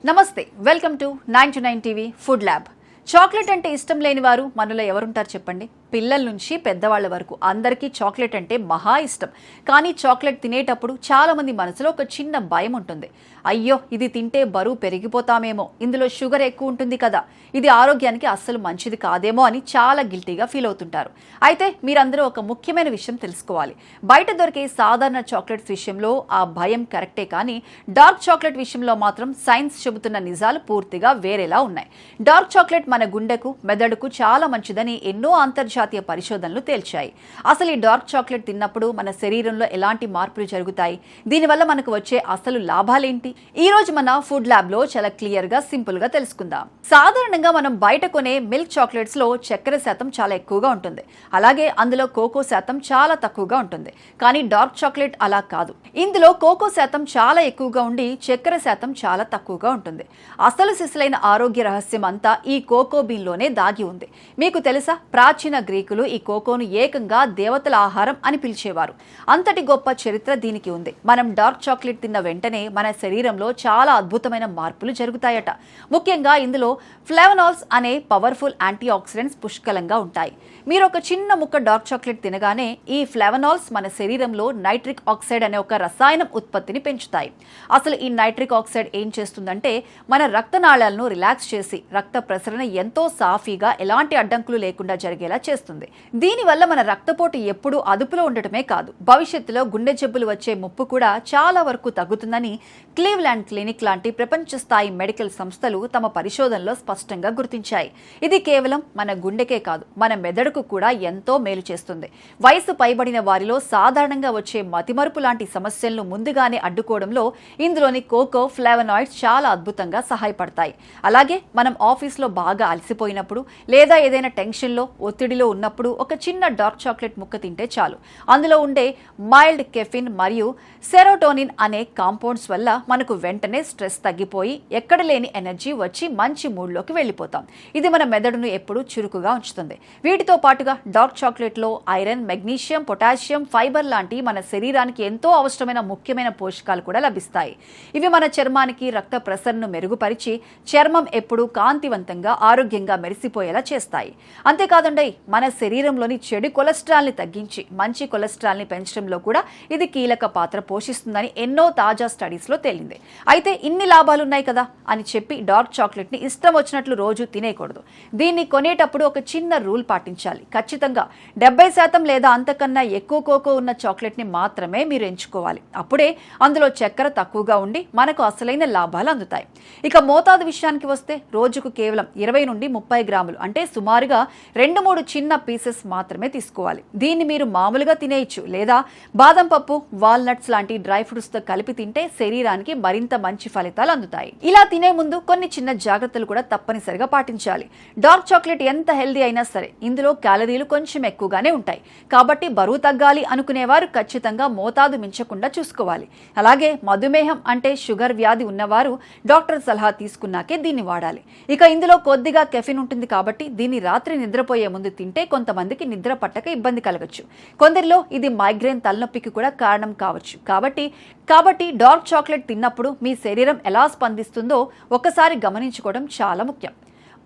నమస్తే, welcome to 9 TV food lab. Chocolate అంటే ఇష్టం లేని వారు మనలో ఎవరుంటారు చెప్పండి? పిల్లల నుంచి పెద్దవాళ్ల వరకు అందరికీ చాక్లెట్ అంటే మహా ఇష్టం. కానీ చాక్లెట్ తినేటప్పుడు చాలా మంది మనసులో ఒక చిన్న భయం ఉంటుంది. అయ్యో, ఇది తింటే బరువు పెరిగిపోతామేమో, ఇందులో షుగర్ ఎక్కువ ఉంటుంది కదా, ఇది ఆరోగ్యానికి అస్సలు మంచిది కాదేమో అని చాలా గిల్టీగా ఫీల్ అవుతుంటారు. అయితే మీరందరూ ఒక ముఖ్యమైన విషయం తెలుసుకోవాలి. బయట దొరికే సాధారణ చాక్లెట్స్ విషయంలో ఆ భయం కరెక్టే, కానీ డార్క్ చాక్లెట్ విషయంలో మాత్రం సైన్స్ చెబుతున్న నిజాలు పూర్తిగా వేరేలా ఉన్నాయి. డార్క్ చాక్లెట్ మన గుండెకు, మెదడుకు చాలా మంచిదని ఎన్నో అంతర్జాతీయ పరిశోధనలు తేల్చాయి. అసలు ఈ డార్క్ చాక్లెట్ తిన్నప్పుడు మన శరీరంలో ఎలాంటి మార్పులు జరుగుతాయి, దీనివల్ల మనకు వచ్చే అసలు లాభాలేంటి, ఈ రోజు మన ఫుడ్ ల్యాబ్ లో చాలా క్లియర్ గా, సింపుల్ గా తెలుసుకుందాం. సాధారణంగా మనం బయట కొనే మిల్క్ చాక్లెట్స్ లో చక్కెర శాతం చాలా ఎక్కువగా ఉంటుంది. అలాగే అందులో కోకో శాతం చాలా తక్కువగా ఉంటుంది. కానీ డార్క్ చాక్లెట్ అలా కాదు. ఇందులో కోకో శాతం చాలా ఎక్కువగా ఉండి చక్కెర శాతం చాలా తక్కువగా ఉంటుంది. అసలు సిసలైన ఆరోగ్య రహస్యం అంతా ఈ కోకో బీన్ లోనే దాగి ఉంది. మీకు తెలుసా, ప్రాచీన గ్రీకులు ఈ కోకోను ఏకంగా దేవతల ఆహారం అని పిలిచేవారు. అంతటి గొప్ప చరిత్ర దీనికి ఉంది. మనం డార్క్ చాక్లెట్ తిన్న వెంటనే మన శరీరంలో చాలా అద్భుతమైన మార్పులు జరుగుతాయట. ముఖ్యంగా ఇందులో ఫ్లేవనాల్స్ అనే పవర్ఫుల్ యాంటీ ఆక్సిడెంట్స్ పుష్కలంగా ఉంటాయి. మీరు ఒక చిన్న ముక్క డార్క్ చాక్లెట్ తినగానే ఈ ఫ్లేవనాల్స్ మన శరీరంలో నైట్రిక్ ఆక్సైడ్ అనే ఒక రసాయనం ఉత్పత్తిని పెంచుతాయి. అసలు ఈ నైట్రిక్ ఆక్సైడ్ ఏం చేస్తుందంటే మన రక్తనాళాలను రిలాక్స్ చేసి రక్త ప్రసరణ ఎంతో సాఫీగా, ఎలాంటి అడ్డంకులు లేకుండా జరిగేలా చేస్తుంది. దీనివల్ల మన రక్తపోటు ఎప్పుడూ అదుపులో ఉండటమే కాదు, భవిష్యత్తులో గుండె జబ్బులు వచ్చే ముప్పు కూడా చాలా వరకు తగ్గుతుందని క్లీవ్లాండ్ క్లినిక్ లాంటి ప్రపంచ స్థాయి మెడికల్ సంస్థలు తమ పరిశోధనలో స్పష్టంగా గుర్తించాయి. ఇది కేవలం మన గుండెకే కాదు, మన మెదడుకు కూడా ఎంతో మేలు చేస్తుంది. వయసు పైబడిన వారిలో సాధారణంగా వచ్చే మతిమరుపు లాంటి సమస్యలను ముందుగానే అడ్డుకోవడంలో ఇందులోని కోకో ఫ్లేవనాయిడ్స్ చాలా అద్భుతంగా సహాయపడతాయి. అలాగే మనం ఆఫీస్లో బాగా అలసిపోయినప్పుడు లేదా ఏదైనా టెన్షన్లో, ఒత్తిడిలో ఉన్నప్పుడు ఒక చిన్న డార్క్ చాక్లెట్ ముక్క తింటే చాలు. అందులో ఉండే మైల్డ్ కెఫిన్ మరియు సెరోటోనిన్ అనే కాంపౌండ్స్ వల్ల మనకు వెంటనే స్ట్రెస్ తగ్గిపోయి ఎక్కడ లేని ఎనర్జీ వచ్చి మంచి మూడ్లోకి వెళ్ళిపోతాం. ఇది మన మెదడును ఎప్పుడూ చురుకుగా ఉంచుతుంది. వీటితో పాటుగా డార్క్ చాక్లెట్లో ఐరన్, మెగ్నీషియం, పొటాషియం, ఫైబర్ లాంటి మన శరీరానికి ఎంతో అవసరమైన ముఖ్యమైన పోషకాలు కూడా లభిస్తాయి. ఇవి మన చర్మానికి రక్త ప్రసరణను మెరుగుపరిచి చర్మం ఎప్పుడూ కాంతివంతంగా, ఆరోగ్యంగా మెరిసిపోయేలా చేస్తాయి. అంతేకాదండి, మన శరీరంలోని చెడు కొలెస్ట్రాల్ని తగ్గించి మంచి కొలెస్ట్రాల్ని పెంచడంలో కూడా ఇది కీలక పాత్ర పోషిస్తుందని ఎన్నో తాజా స్టడీస్లో తేలింది. అయితే ఇన్ని లాభాలున్నాయి కదా అని చెప్పి డార్క్ చాక్లెట్ని ఇష్టం వచ్చినట్లు రోజు తినేయకూడదు. దీన్ని కొనేటప్పుడు ఒక చిన్న రూల్ పాటించాలి. ఖచ్చితంగా 70% లేదా అంతకన్నా ఎక్కువ కోకో ఉన్న చాక్లెట్ని మాత్రమే మీరు ఎంచుకోవాలి. అప్పుడే అందులో చక్కెర తక్కువగా ఉండి మనకు అసలైన లాభాలు అందుతాయి. ఇక మోతాదు విషయానికి వస్తే రోజుకు కేవలం 20 నుండి 30 గ్రాములు, అంటే సుమారుగా 2-3 చిన్న పీసెస్ మాత్రమే తీసుకోవాలి. దీన్ని మీరు మామూలుగా తినేయచ్చు, లేదా బాదం పప్పు, వాల్నట్స్ లాంటి డ్రై ఫ్రూట్స్తో కలిపి తింటే శరీరానికి మరింత మంచి ఫలితాలు అందుతాయి. ఇలా తినే ముందు కొన్ని చిన్న జాగ్రత్తలు కూడా తప్పనిసరిగా పాటించాలి. డార్క్ చాక్లెట్ ఎంత హెల్దీ అయినా సరే ఇందులో క్యాలరీలు కొంచెం ఎక్కువగానే ఉంటాయి. కాబట్టి బరువు తగ్గాలి అనుకునేవారు ఖచ్చితంగా మోతాదు మించకుండా చూసుకోవాలి. అలాగే మధుమేహం అంటే షుగర్ వ్యాధి ఉన్నవారు డాక్టర్ సలహా తీసుకున్నాకే దీన్ని వాడాలి. ఇక ఇందులో కొద్దిగా కెఫిన్ ఉంటుంది కాబట్టి దీన్ని రాత్రి నిద్రపోయే ముందు తింటే కొంతమందికి నిద్ర పట్టక ఇబ్బంది కలగచ్చు. కొందరిలో ఇది మైగ్రేన్, తలనొప్పికి కూడా కారణం కావచ్చు. కాబట్టి డార్క్ చాక్లెట్ తిన్నప్పుడు మీ శరీరం ఎలా స్పందిస్తుందో ఒకసారి గమనించుకోవడం చాలా ముఖ్యం.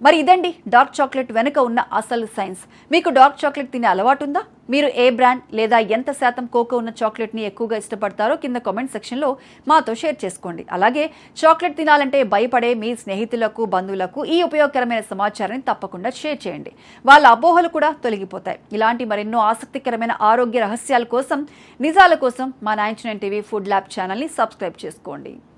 మరి ఇదండి డార్క్ చాక్లెట్ వెనుక ఉన్న అసలు సైన్స్. మీకు డార్క్ చాక్లెట్ తినే అలవాటు ఉందా? మీరు ఏ బ్రాండ్ లేదా ఎంత శాతం కోకో ఉన్న చాక్లెట్ని ఎక్కువగా ఇష్టపడతారో కింద కామెంట్ సెక్షన్లో మాతో షేర్ చేసుకోండి. అలాగే చాక్లెట్ తినాలంటే భయపడే మీ స్నేహితులకు, బంధువులకు ఈ ఉపయోగకరమైన సమాచారాన్ని తప్పకుండా షేర్ చేయండి. వాళ్ళ అపోహలు కూడా తొలగిపోతాయి. ఇలాంటి మరెన్నో ఆసక్తికరమైన ఆరోగ్య రహస్యాల కోసం, నిజాల కోసం మా 9 టీవీ ఫుడ్ ల్యాబ్ ఛానల్ని సబ్స్క్రైబ్ చేసుకోండి.